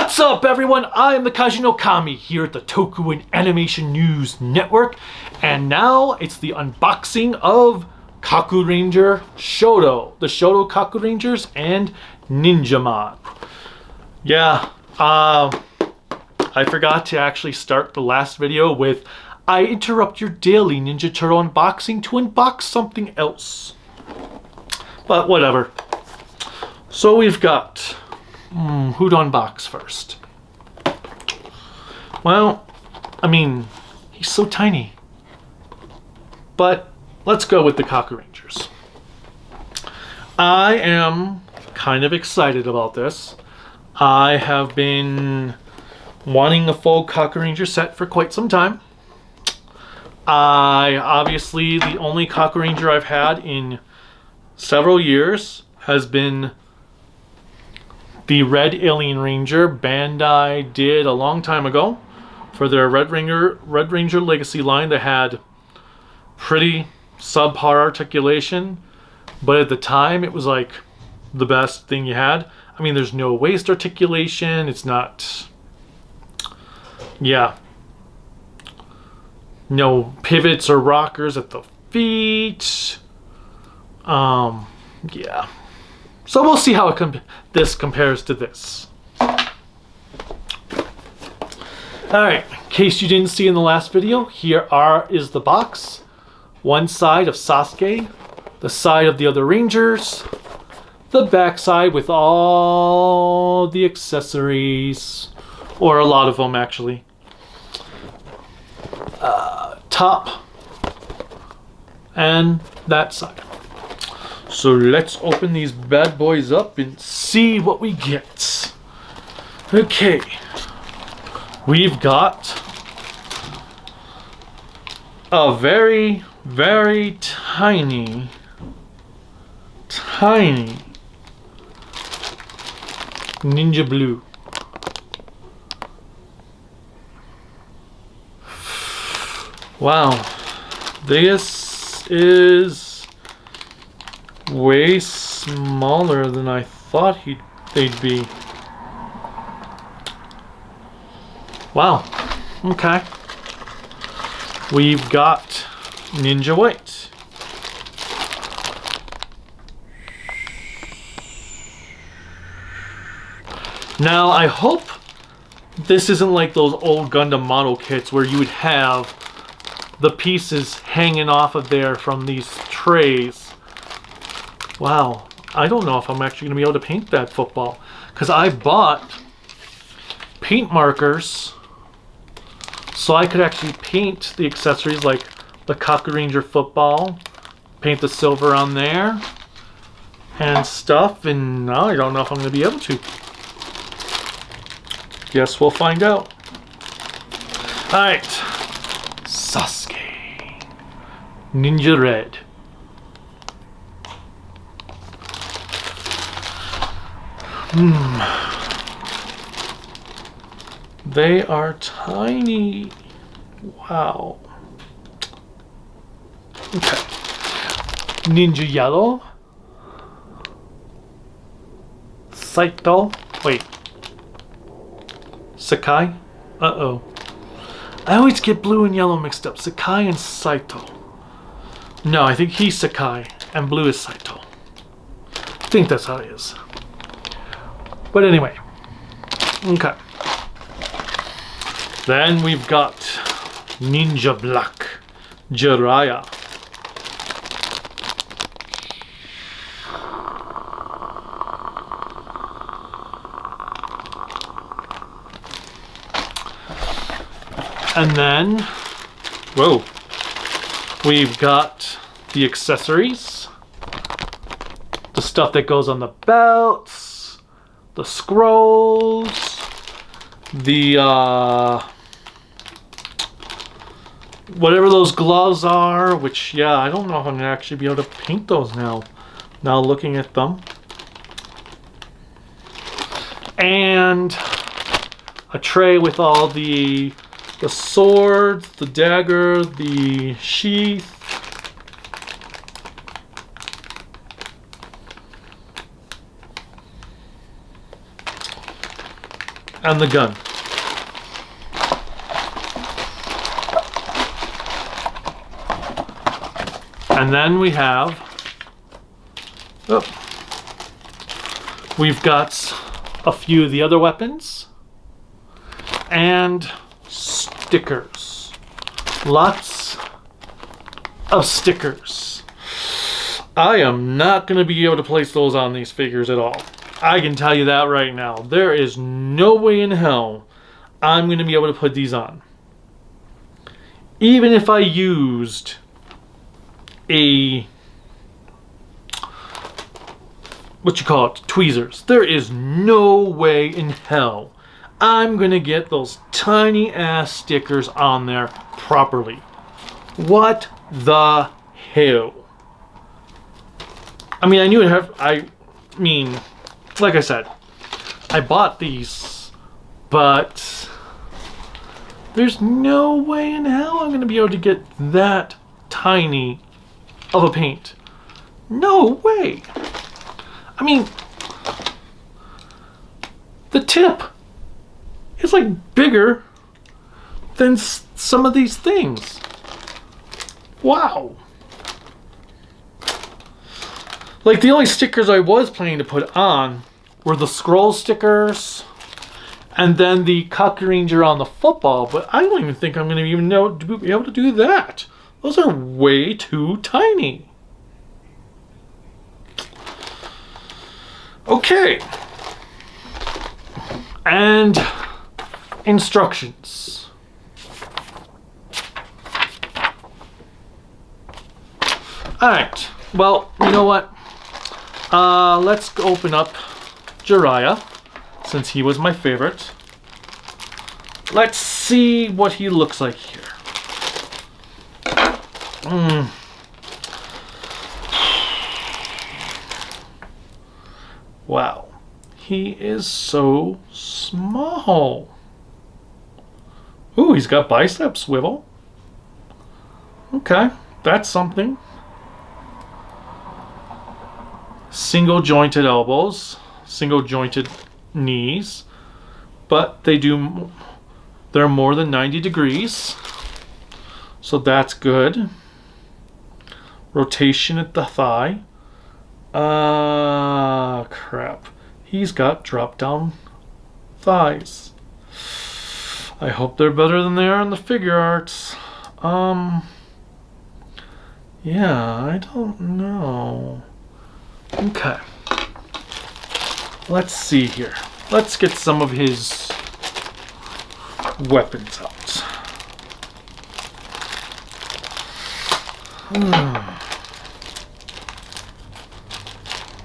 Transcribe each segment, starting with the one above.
What's up, everyone? I am the Kaiju no Kami here at the Toku and Animation News Network, and now it's the unboxing of Kakuranger Shodo, the Shodo Kakurangers and Ninjaman. Yeah, I forgot to actually start the last video with I interrupt your daily Ninja Turtle unboxing to unbox something else. But whatever. So we've got who to unbox first? Well, I mean, he's so tiny. But let's go with the Kakurangers. I am kind of excited about this. I have been wanting a full Kakuranger set for quite some time. Obviously, the only Kakuranger I've had in several years has been the Red Alien Ranger Bandai did a long time ago for their Red Ranger Legacy line that had pretty subpar articulation, but at the time it was like the best thing you had. I mean, there's no waist articulation, it's not, yeah, no pivots or rockers at the feet. Yeah. So we'll see how this compares to this. Alright, in case you didn't see in the last video, here is the box. One side of Sasuke, the side of the other Rangers, the back side with all the accessories, or a lot of them actually. Top, and that side. So let's open these bad boys up and see what we get. Okay, we've got a very, very tiny Ninja Blue. Wow, this is way smaller than I thought they'd be. Wow, okay. We've got Ninja White. Now, I hope this isn't like those old Gundam model kits where you would have the pieces hanging off of there from these trays. Wow, I don't know if I'm actually going to be able to paint that football, because I bought paint markers so I could actually paint the accessories like the Kakuranger football, paint the silver on there and stuff, and now I don't know if I'm going to be able to. Guess we'll find out. Alright, Sasuke, Ninja Red. They are tiny. Wow. Okay. Ninja Yellow. Saito. Wait. Sakai? Uh-oh. I always get blue and yellow mixed up. Sakai and Saito. No, I think he's Sakai and blue is Saito. I think that's how it is. But anyway, okay. Then we've got Ninja Black, Jiraiya. And then, whoa, we've got the accessories, the stuff that goes on the belts, the scrolls, the whatever those gloves are, which, yeah, I don't know if I'm gonna actually be able to paint those now looking at them, and a tray with all the swords, the dagger, the sheath, And the gun. And then we have, we've got a few of the other weapons and stickers. Lots of stickers. I am not going to be able to place those on these figures at all. I can tell you that right now. There is no way in hell I'm going to be able to put these on. Even if I used tweezers. There is no way in hell I'm gonna get those tiny ass stickers on there properly. What the hell? I mean, like I said, I bought these, but there's no way in hell I'm gonna be able to get that tiny of a paint. No way. I mean, the tip is like bigger than some of these things. Wow. Like, the only stickers I was planning to put on were the scroll stickers and then the Kakuranger on the football, but I don't even think I'm going to even be able to do that. Those are way too tiny. Okay. And instructions. Alright. Well, you know what? Let's open up Jiraiya, since he was my favorite. Let's see what he looks like here. Wow, he is so small. Ooh, he's got bicep swivel. Okay, that's something. Single jointed elbows, single jointed knees, but they're more than 90 degrees, so that's good. Rotation at the thigh. Crap. He's got drop down thighs. I hope they're better than they are in the figure arts. Yeah, I don't know. Okay. Let's see here. Let's get some of his weapons out.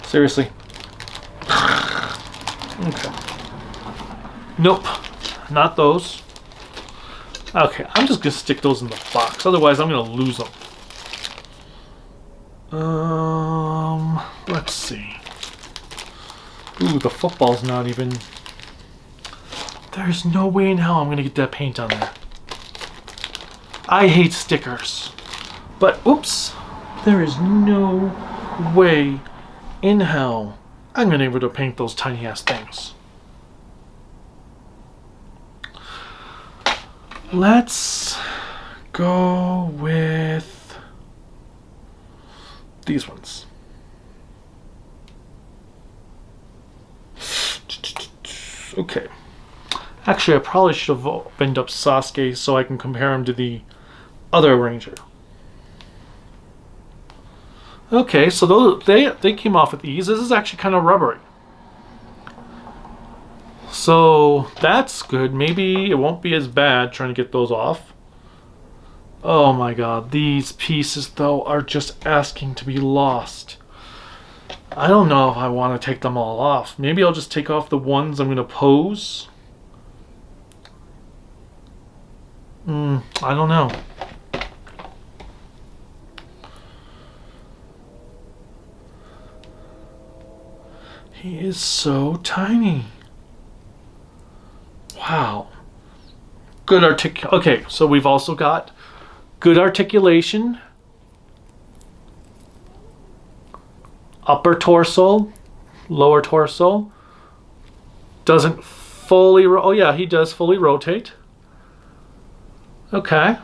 Seriously? Okay. Nope. Not those. Okay, I'm just gonna stick those in the box. Otherwise, I'm gonna lose them. Let's see. Ooh, the football's not even... There's no way in hell I'm gonna get that paint on there. I hate stickers. But, oops. There is no way in hell I'm gonna be able to paint those tiny ass things. Let's go with these ones. Okay. Actually, I probably should have opened up Sasuke so I can compare him to the other Ranger. Okay, so those they came off with ease. This is actually kind of rubbery. So that's good. Maybe it won't be as bad trying to get those off. Oh my god, these pieces though are just asking to be lost. I don't know if I want to take them all off. Maybe I'll just take off the ones I'm going to pose. I don't know. He is so tiny. Wow. Good Okay, so we've also got good articulation. Upper torso, lower torso. Doesn't fully... Oh, yeah, he does fully rotate. Okay.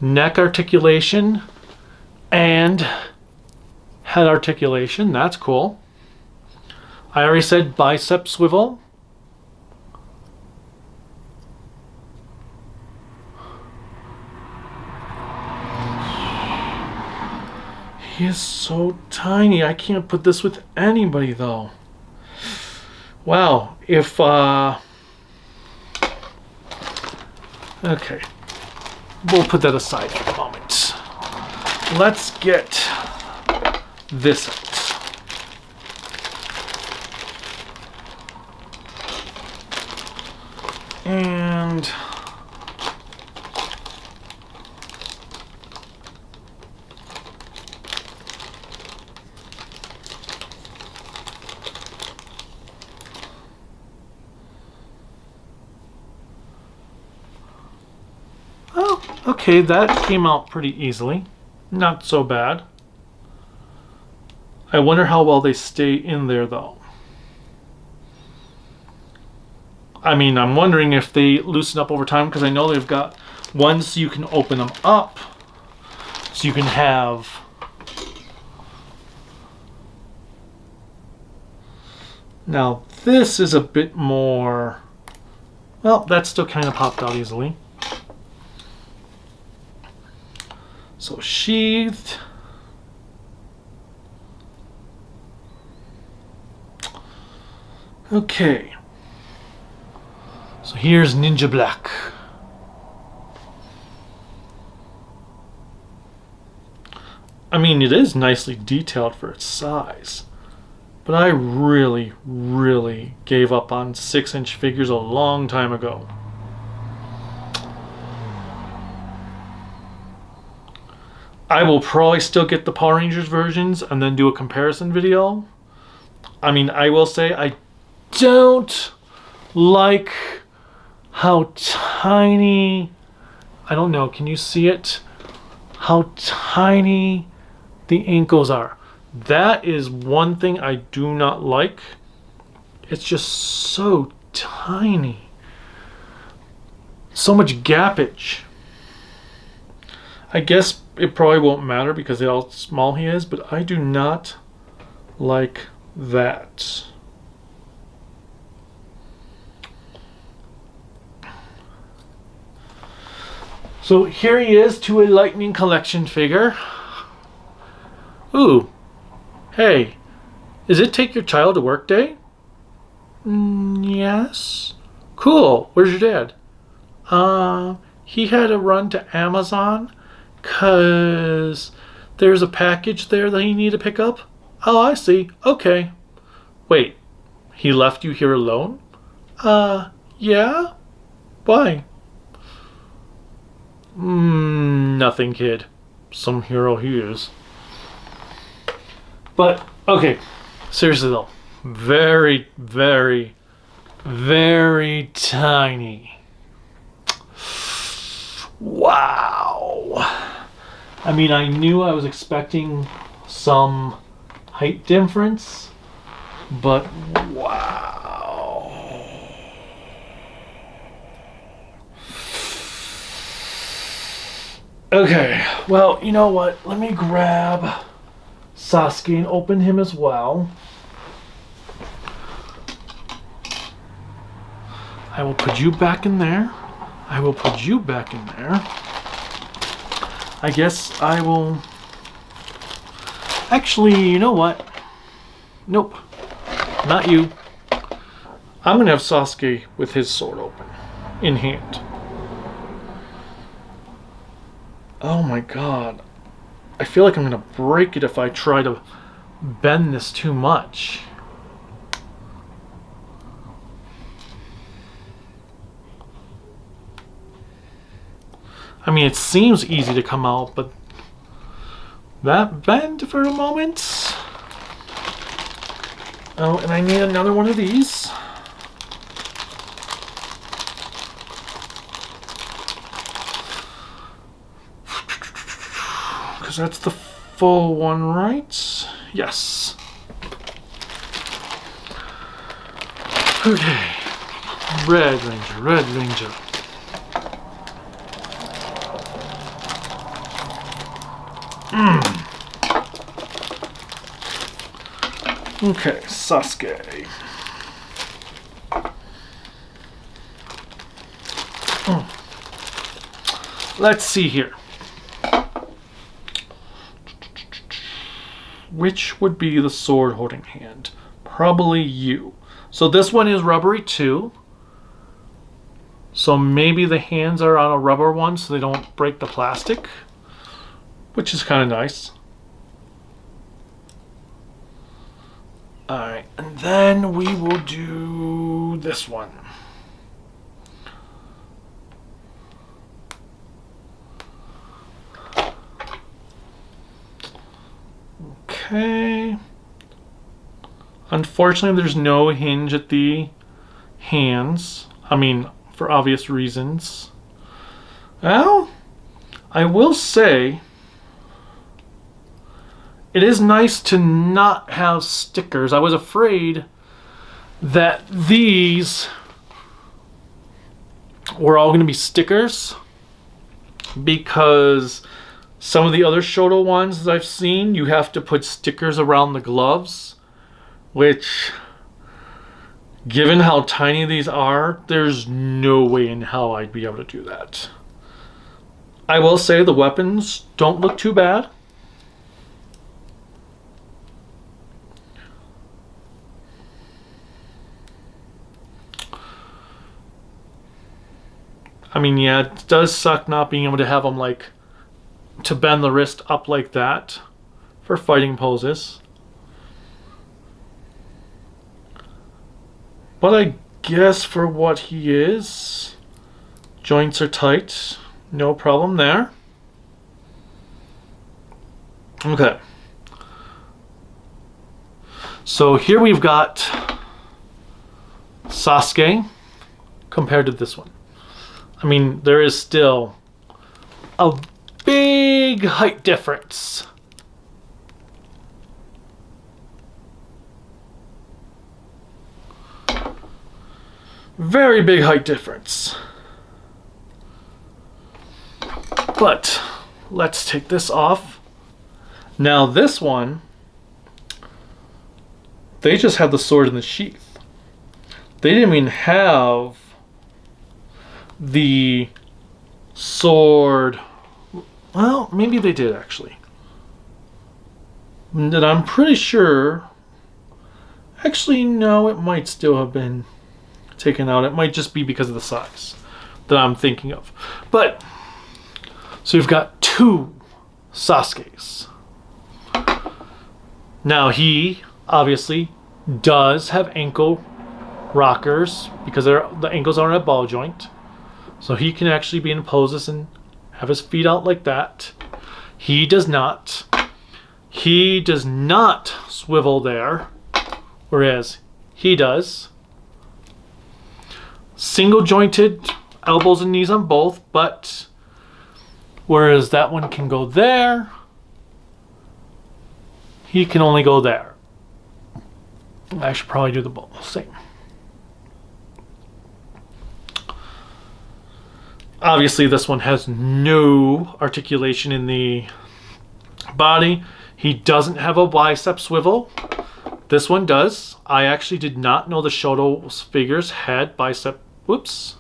Neck articulation and head articulation. That's cool. I already said bicep swivel. He is so tiny. I can't put this with anybody, though. Wow. If, okay. We'll put that aside for the moment. Let's get this out. And oh, okay, that came out pretty easily. Not so bad. I wonder how well they stay in there, though. I mean, I'm wondering if they loosen up over time, because I know they've got ones so you can open them up. So you can have... Now, this is a bit more... Well, that still kind of popped out easily. So, sheathed. Okay. So here's Ninja Black. I mean, it is nicely detailed for its size, but I really, really gave up on 6-inch figures a long time ago. I will probably still get the Power Rangers versions and then do a comparison video. I mean, I will say I don't like how tiny, I don't know, can you see it? How tiny the ankles are. That is one thing I do not like. It's just so tiny. So much gappage. I guess it probably won't matter because of how small he is, but I do not like that. So here he is to a Lightning Collection figure. Ooh. Hey, is it take your child to work day? Yes. Cool. Where's your dad? He had to run to Amazon 'cause there's a package there that he needed to pick up. Oh, I see. Okay. Wait, he left you here alone? Yeah? Why? Nothing, kid. Some hero he is. But, okay. Seriously though. Very, very, very tiny. Wow. I mean, I knew I was expecting some height difference, but wow. Okay, well, you know what? Let me grab Sasuke and open him as well. I will put you back in there. I will put you back in there. I guess I will... Actually, you know what? Nope. Not you. I'm going to have Sasuke with his sword open. In hand. Oh my god. I feel like I'm going to break it if I try to bend this too much. I mean, it seems easy to come out, but that bend for a moment. Oh, and I need another one of these. Because that's the full one, right? Yes. Okay. Red Ranger, Red Ranger. Okay, Sasuke. Let's see here. Which would be the sword holding hand? Probably you. So this one is rubbery too. So maybe the hands are on a rubber one so they don't break the plastic, which is kind of nice. Alright, and then we will do this one. Okay. Unfortunately, there's no hinge at the hands. I mean, for obvious reasons. Well, I will say it is nice to not have stickers. I was afraid that these were all going to be stickers because some of the other Shodo ones that I've seen, you have to put stickers around the gloves, which, given how tiny these are, there's no way in hell I'd be able to do that. I will say the weapons don't look too bad. I mean, yeah, it does suck not being able to have them, like, to bend the wrist up like that for fighting poses. But I guess for what he is, joints are tight, no problem there. Okay. So here we've got Sasuke compared to this one. I mean, there is still a big height difference. Very big height difference. But let's take this off. Now this one, they just had the sword in the sheath. They didn't even have the sword. Well, maybe they did actually. And I'm pretty sure. Actually, no, it might still have been taken out. It might just be because of the size that I'm thinking of. But so you've got two Sasukes. Now he obviously does have ankle rockers because the ankles aren't a ball joint. So he can actually be in poses and have his feet out like that. He does not. He does not swivel there, whereas he does. Single jointed elbows and knees on both, but whereas that one can go there, he can only go there. I should probably do the same. Obviously, this one has no articulation in the body. He doesn't have a bicep swivel. This one does. I actually did not know the Shodo figures had bicep. Whoops.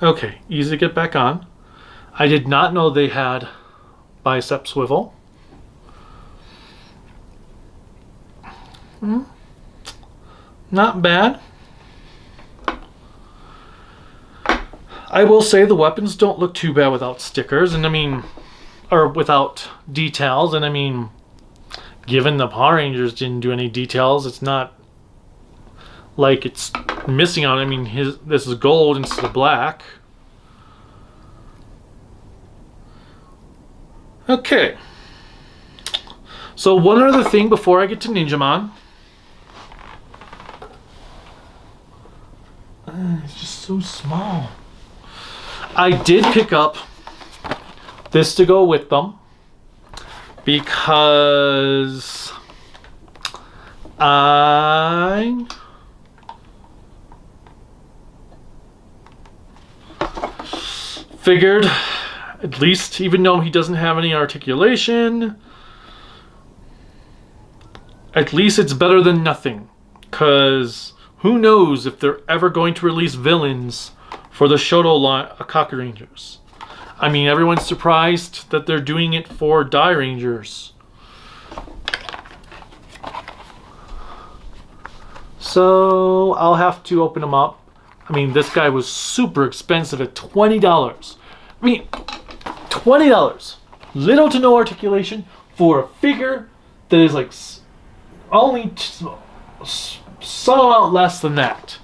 Okay, easy to get back on. I did not know they had bicep swivel. Not bad. I will say the weapons don't look too bad without stickers, and I mean, or without details, and I mean, given the Power Rangers didn't do any details, it's not like it's missing on. I mean, this is gold instead of black. Okay. So one other thing before I get to Ninjaman. It's just so small. I did pick up this to go with them because I figured, at least, even though he doesn't have any articulation, at least it's better than nothing. Because who knows if they're ever going to release villains for the Shodo Kakurangers. I mean, everyone's surprised that they're doing it for Dairangers. So I'll have to open them up. I mean, this guy was super expensive at $20. I mean, $20. Little to no articulation for a figure that is like only some amount less than that.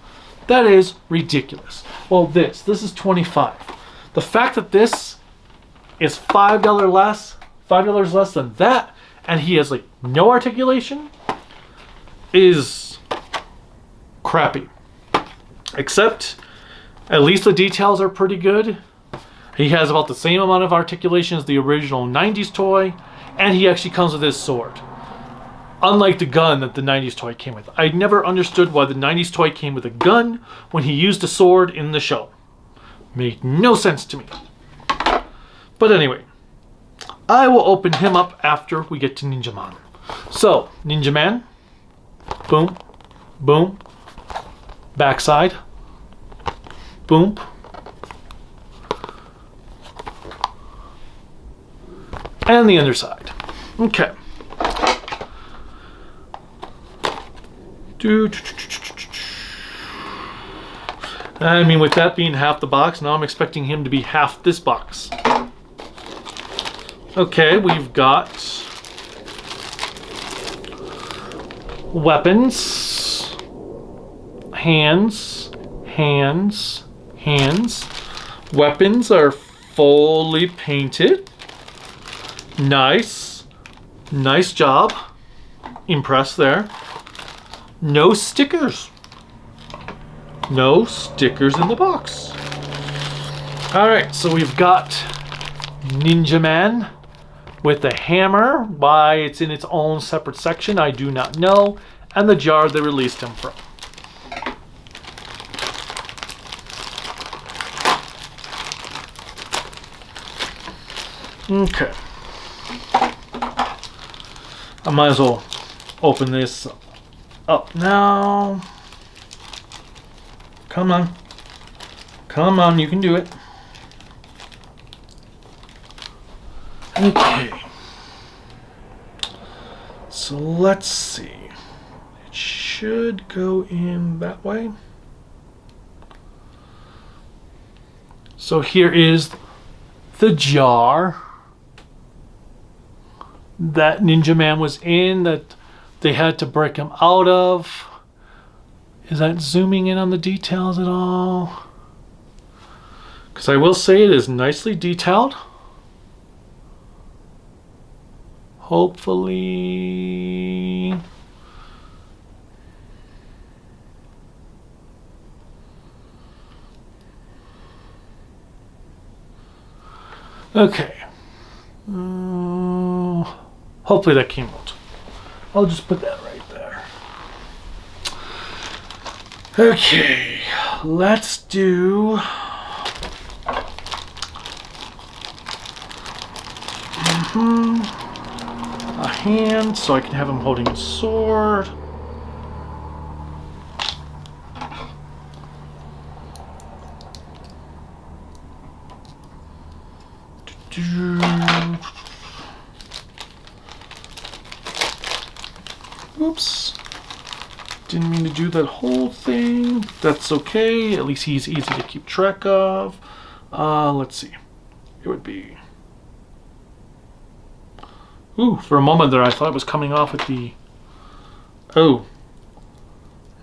That is ridiculous. Well, this is $25. The fact that this is $5 less than that, and he has like no articulation, is crappy. Except, at least the details are pretty good. He has about the same amount of articulation as the original 90s toy, and he actually comes with his sword. Unlike the gun that the 90s toy came with. I never understood why the 90s toy came with a gun when he used a sword in the show. Made no sense to me. But anyway, I will open him up after we get to Ninjaman. So, Ninjaman. Boom. Boom. Backside. Boom. And the underside. Okay. I mean, with that being half the box, now I'm expecting him to be half this box. Okay, we've got weapons, hands. Weapons are fully painted. Nice job. Impressed there. No stickers. No stickers in the box. Alright, so we've got Ninjaman with a hammer. Why it's in its own separate section, I do not know. And the jar they released him from. Okay. I might as well open this up now. Come on. Come on, you can do it. Okay. So let's see. It should go in that way. So here is the jar that Ninjaman was in that they had to break him out of. Is that zooming in on the details at all? Because I will say it is nicely detailed. Hopefully. Okay. Hopefully that came out. I'll just put that right there. Okay, let's do a hand so I can have him holding a sword. Oops. Didn't mean to do that whole thing. That's okay. At least he's easy to keep track of. Let's see. It would be... Ooh, for a moment there I thought it was coming off with the... Oh.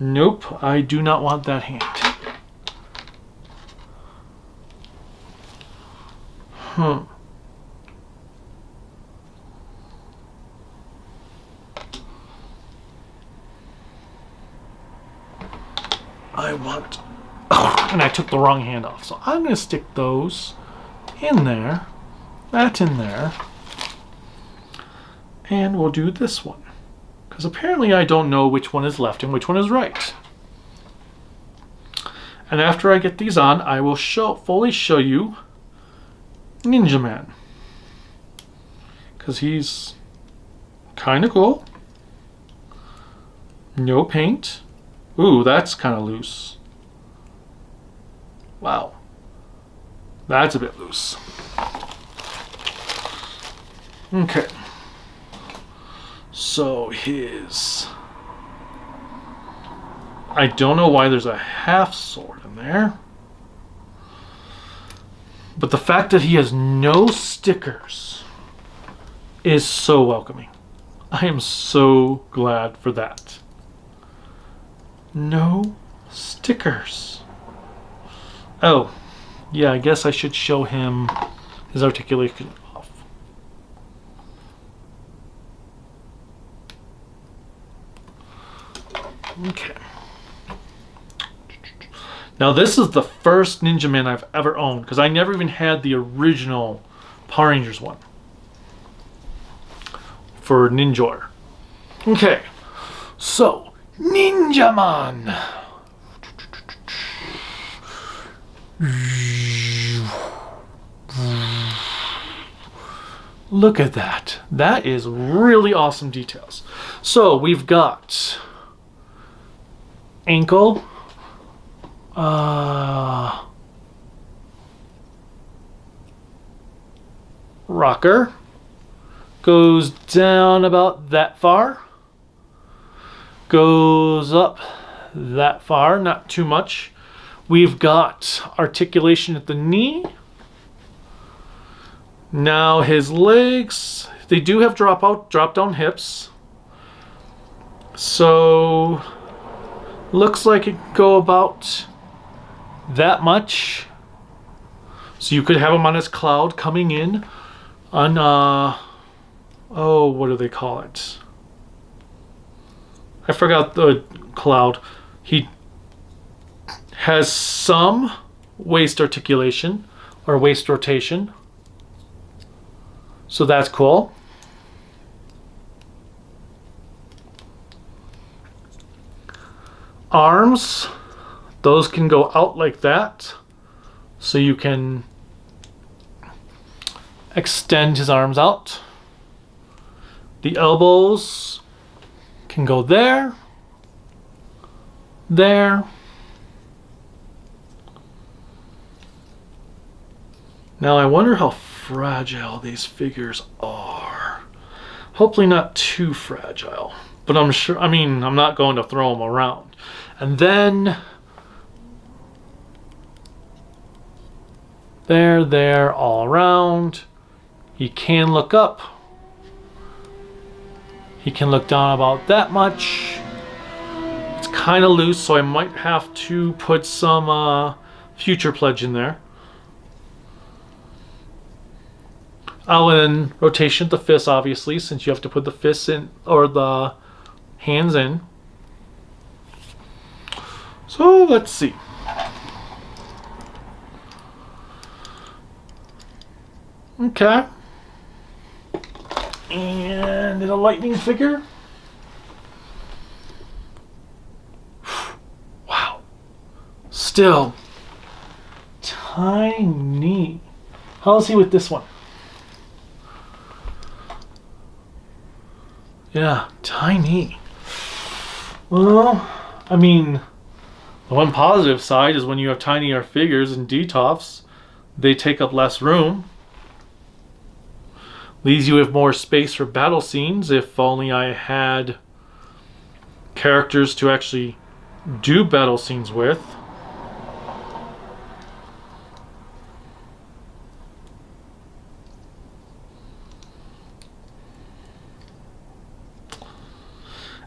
Nope, I do not want that hand. I want... Oh, and I took the wrong hand off. So I'm going to stick those in there. That in there. And we'll do this one. Because Because apparently I don't know which one is left and which one is right. And after I get these on, I will fully show you Ninjaman. Because he's kind of cool. No paint. Ooh, that's kind of loose. Wow. That's a bit loose. Okay. So I don't know why there's a half sword in there. But the fact that he has no stickers is so welcoming. I am so glad for that. No stickers. Oh, yeah, I guess I should show him his articulation off. Okay. Now this is the first Ninjaman I've ever owned, because I never even had the original Power Rangers one for Ninjor. Okay, so Ninjaman. Look at that. That is really awesome details. So we've got ankle, rocker, goes down about that far, goes up that far, not too much. We've got articulation at the knee. Now his legs, they do have drop down hips. So looks like it could go about that much. So you could have him on his cloud coming in on oh, what do they call it? I forgot the cloud. He has some waist articulation or waist rotation. So that's cool. Arms, those can go out like that. So you can extend his arms out. The elbows can go there, there. Now I wonder how fragile these figures are. Hopefully not too fragile, but I'm sure, I mean, I'm not going to throw them around. And then there, all around. He can look up. He can look down about that much. It's kind of loose, so I might have to put some future pledge in there. Oh, and then rotation of the fists, obviously, since you have to put the fists in, or the hands in. So, let's see. Okay. And a lightning figure. Wow. Still tiny. How is he with this one? Yeah, tiny. Well, I mean, the one positive side is when you have tinier figures and DTOFs, they take up less room. Leaves you with more space for battle scenes. If only I had characters to actually do battle scenes with.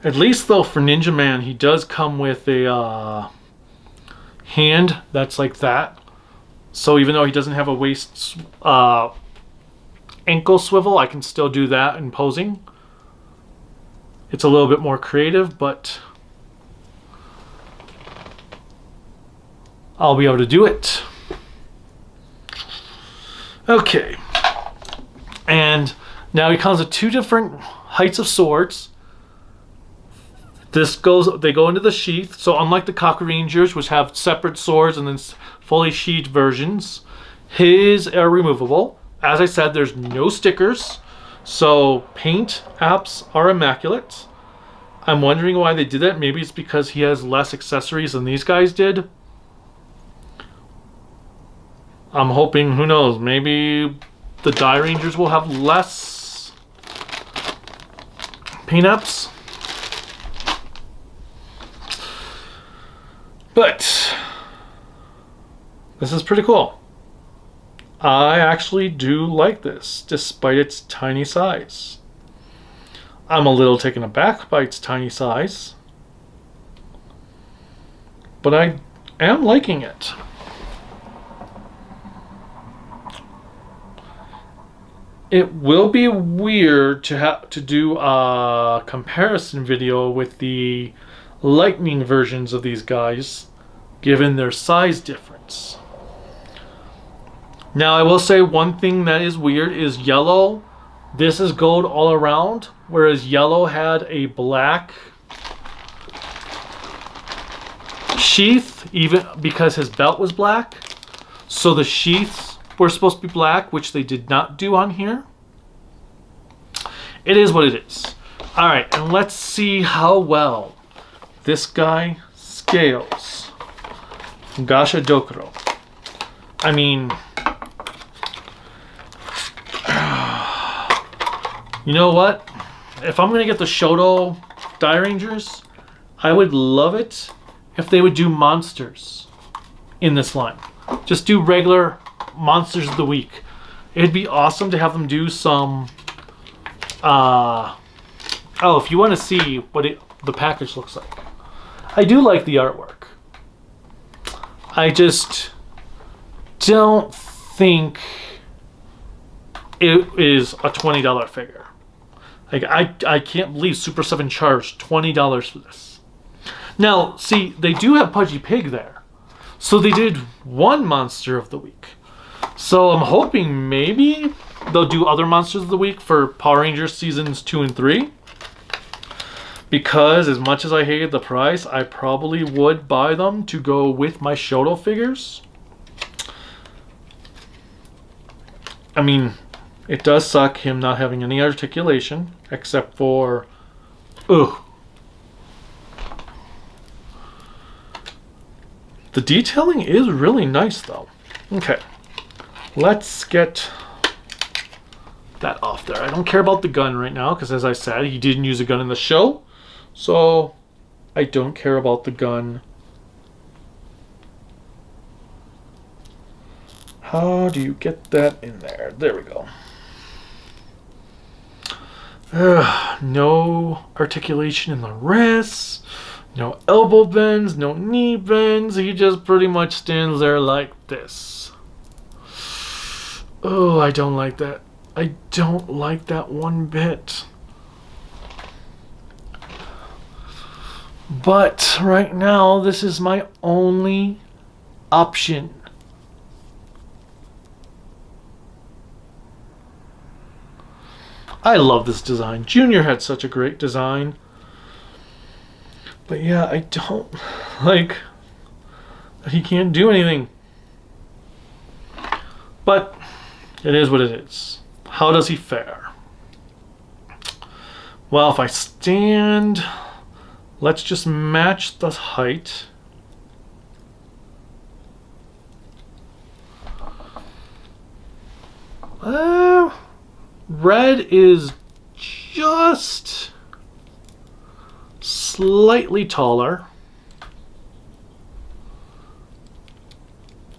At least though for Ninjaman, he does come with a hand that's like that. So even though he doesn't have a waist ankle swivel, I can still do that in posing. It's a little bit more creative, but I'll be able to do it. Okay. And now he comes with two different heights of swords. They go into the sheath. So unlike the Kakurangers, which have separate swords and then fully sheathed versions, his are removable. As I said, there's no stickers. So paint apps are immaculate. I'm wondering why they did that. Maybe it's because he has less accessories than these guys did. I'm hoping, who knows, maybe the Die Rangers will have less paint apps. But this is pretty cool. I actually do like this, despite its tiny size. I'm a little taken aback by its tiny size, but I am liking it. It will be weird to have to do a comparison video with the Lightning versions of these guys, given their size difference. Now, I will say one thing that is weird is yellow. This is gold all around, whereas yellow had a black sheath, even because his belt was black. So the sheaths were supposed to be black, which they did not do on here. It is what it is. All right, and let's see how well this guy scales. Gasha Dokuro. I mean, you know what? If I'm gonna get the Shodo Die Rangers, I would love it if they would do monsters in this line. Just do regular monsters of the week. It'd be awesome to have them do some. Oh, if you want to see what the package looks like, I do like the artwork. I just don't think it is a $20 figure. Like, I can't believe Super 7 charged $20 for this. Now, see, they do have Pudgy Pig there. So they did one monster of the week. So I'm hoping maybe they'll do other monsters of the week for Power Rangers seasons 2 and 3. Because as much as I hated the price, I probably would buy them to go with my Shodo figures. I mean, it does suck him not having any articulation, except for, ugh. The detailing is really nice though. Okay, let's get that off there. I don't care about the gun right now, because as I said, he didn't use a gun in the show. So, I don't care about the gun. How do you get that in there? There we go. No articulation in the wrists. No elbow bends. No knee bends. He just pretty much stands there like this. Oh, I don't like that. I don't like that one bit. But right now, this is my only option. I love this design. Junior had such a great design. But yeah, I don't like that he can't do anything. But it is what it is. How does he fare? Well, if I stand, let's just match the height. Red is just slightly taller.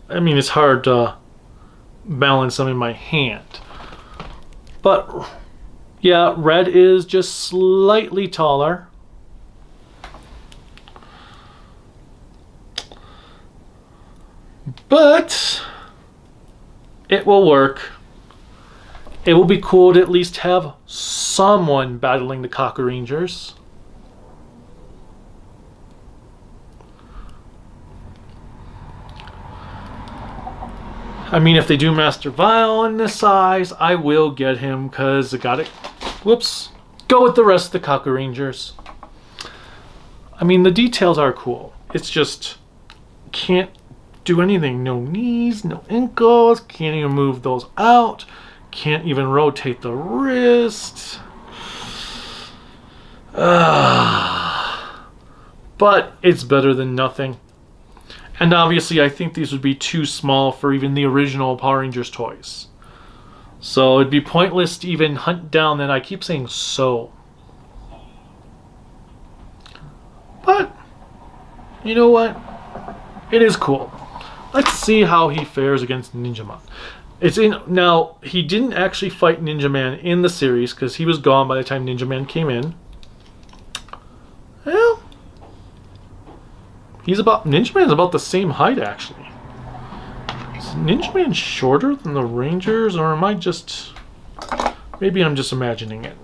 I mean, it's hard to balance them in my hand. But yeah, red is just slightly taller. But it will work. It will be cool to at least have someone battling the Kakurangers. I mean, if they do Master Vile in this size, I will get him because I got it. Whoops. Go with the rest of the Kakurangers. I mean, the details are cool. It's just can't do anything. No knees, no ankles. Can't even move those out. Can't even rotate the wrist. But it's better than nothing. And obviously I think these would be too small for even the original Power Rangers toys. So it'd be pointless to even hunt down that. I keep saying so. But, you know what? It is cool. Let's see how he fares against Ninjaman. Now, he didn't actually fight Ninjaman in the series because he was gone by the time Ninjaman came in. Well, Ninjaman's about the same height, actually. Is Ninjaman shorter than the Rangers, or am I just... Maybe I'm just imagining it.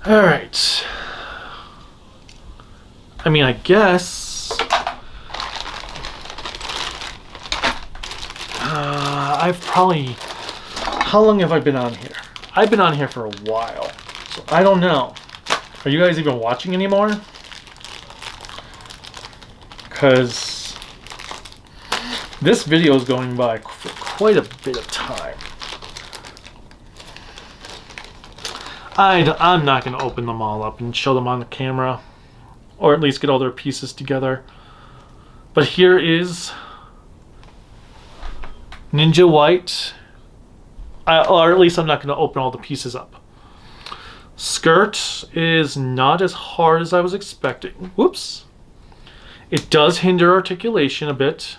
Alright. I mean, I guess... I've probably... How long have I been on here? I've been on here for a while. So I don't know. Are you guys even watching anymore? Because this video is going by for quite a bit of time. I'm not going to open them all up and show them on the camera. Or at least get all their pieces together. But here is Ninja White. Or at least I'm not going to open all the pieces up. Skirt is not as hard as I was expecting. Whoops. It does hinder articulation a bit.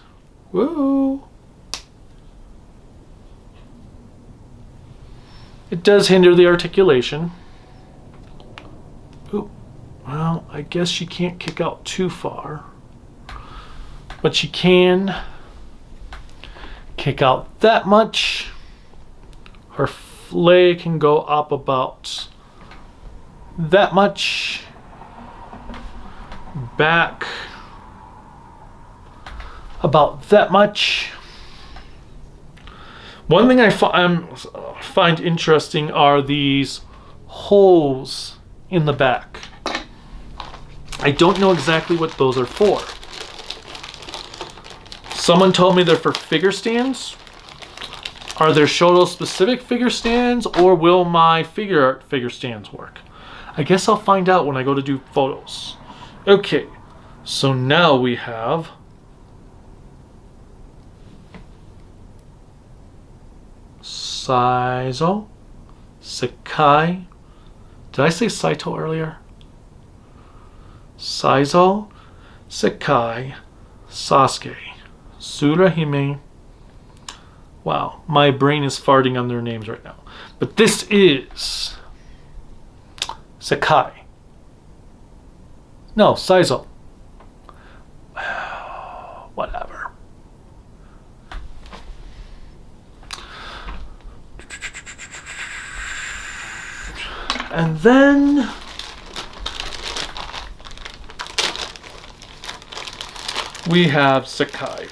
Woo. It does hinder the articulation. Ooh. Well, I guess she can't kick out too far. But she can kick out that much. Her fillet can go up about that much. Back about that much. One thing I find interesting are these holes in the back. I don't know exactly what those are for. Someone told me they're for figure stands. Are there Shodo specific figure stands, or will my figure art figure stands work? I guess I'll find out when I go to do photos. Okay, so now we have Saizo, Sakai. Did I say Saito earlier? Saizo, Sakai, Sasuke, Tsurahime. Wow, my brain is farting on their names right now. But this is Sakai. No, Saizo. Whatever. And then we have Sakai.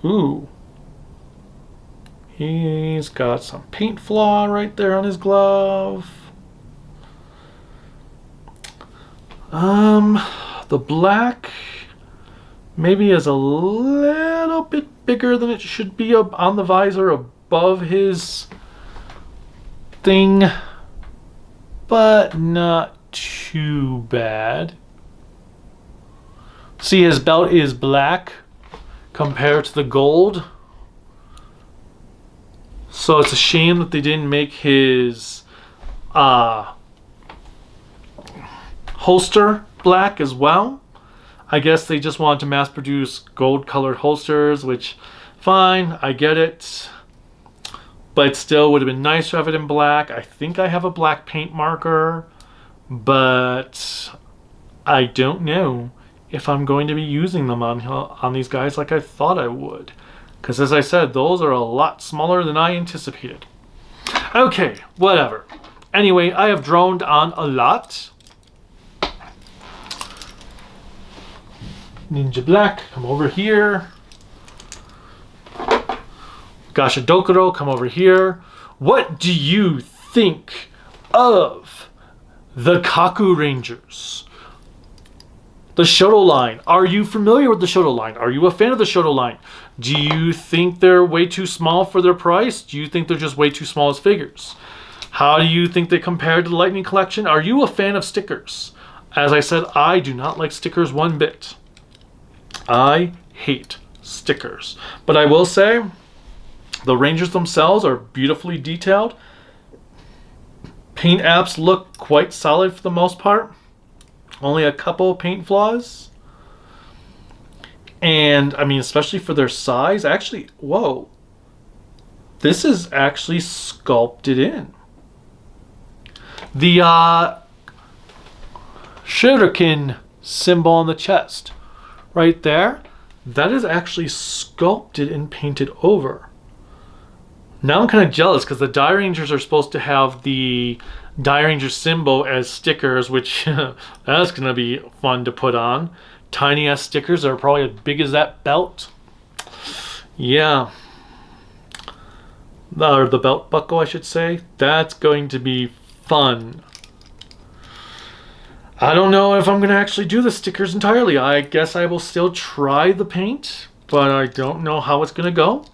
Ooh. He's got some paint flaw right there on his glove. The black maybe is a little bit bigger than it should be up on the visor above his thing, but not too bad. See, his belt is black compared to the gold. So it's a shame that they didn't make his holster black as well. I guess they just wanted to mass produce gold colored holsters, which fine, I get it. But it still would have been nice to have it in black. I think I have a black paint marker, but I don't know if I'm going to be using them on these guys like I thought I would. Because as I said, those are a lot smaller than I anticipated. Okay, whatever. Anyway, I have droned on a lot. Ninja Black, come over here. Gashadokuro, come over here. What do you think of the Kakurangers? The Shodo line. Are you familiar with the Shodo line? Are you a fan of the Shodo line? Do you think they're way too small for their price? Do you think they're just way too small as figures? How do you think they compare to the Lightning Collection? Are you a fan of stickers? As I said, I do not like stickers one bit. I hate stickers. But I will say, the Rangers themselves are beautifully detailed. Paint apps look quite solid for the most part. Only a couple paint flaws. And, I mean, especially for their size. Actually, whoa. This is actually sculpted in. The shuriken symbol on the chest. Right there. That is actually sculpted and painted over. Now I'm kind of jealous because the Die Rangers are supposed to have the Die Ranger symbol as stickers, which that's going to be fun to put on. Tiny ass stickers that are probably as big as that belt. Yeah. Or the belt buckle, I should say. That's going to be fun. I don't know if I'm going to actually do the stickers entirely. I guess I will still try the paint, but I don't know how it's going to go.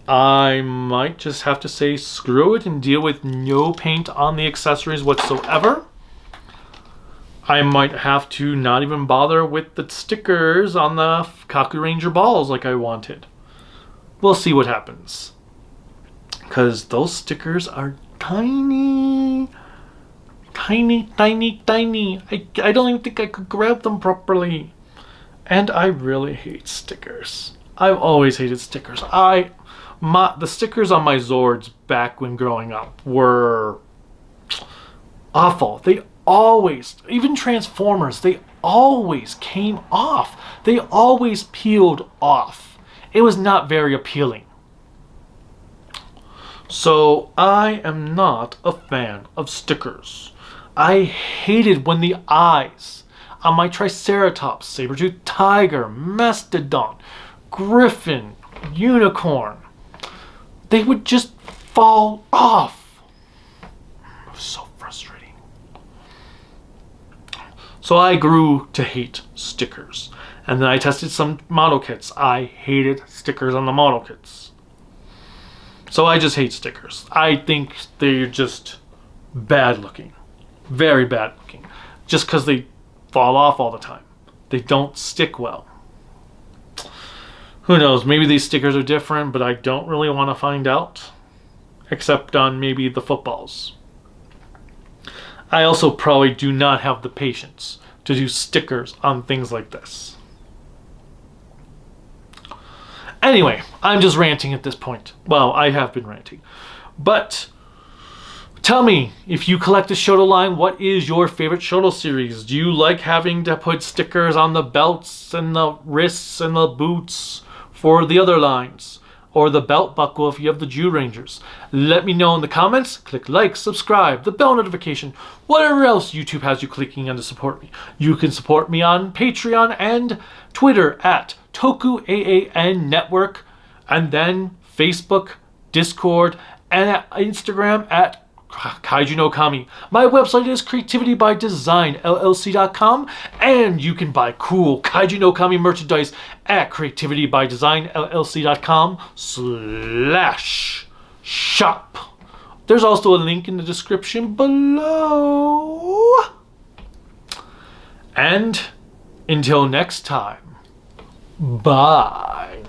I might just have to say screw it and deal with no paint on the accessories whatsoever. I might have to not even bother with the stickers on the Kakuranger balls like I wanted. We'll see what happens. Because those stickers are tiny. Tiny, tiny, tiny. I don't even think I could grab them properly. And I really hate stickers. I've always hated stickers. The stickers on my Zords back when growing up were awful. They always, even Transformers, they always came off. They always peeled off. It was not very appealing. So I am not a fan of stickers. I hated when the eyes on my Triceratops, Saber-Tooth Tiger, Mastodon, Griffin, Unicorn, they would just fall off. It was so frustrating. So I grew to hate stickers. And then I tested some model kits. I hated stickers on the model kits. So I just hate stickers. I think they're just bad looking. Very bad looking. Just because they fall off all the time. They don't stick well. Who knows, maybe these stickers are different, but I don't really want to find out. Except on maybe the footballs. I also probably do not have the patience to do stickers on things like this. Anyway, I'm just ranting at this point. Well, I have been ranting. But tell me, if you collect the Shodo line, what is your favorite Shodo series? Do you like having to put stickers on the belts and the wrists and the boots for the other lines? Or the belt buckle if you have the Jew Rangers? Let me know in the comments. Click like, subscribe, the bell notification, whatever else YouTube has you clicking on to support me. You can support me on Patreon and Twitter at Toku AAN Network, and then Facebook, Discord, and at Instagram at Kaiju no Kami. My website is creativitybydesignllc.com, and you can buy cool Kaiju no Kami merchandise at creativitybydesignllc.com/shop. There's also a link in the description below. And until next time, bye.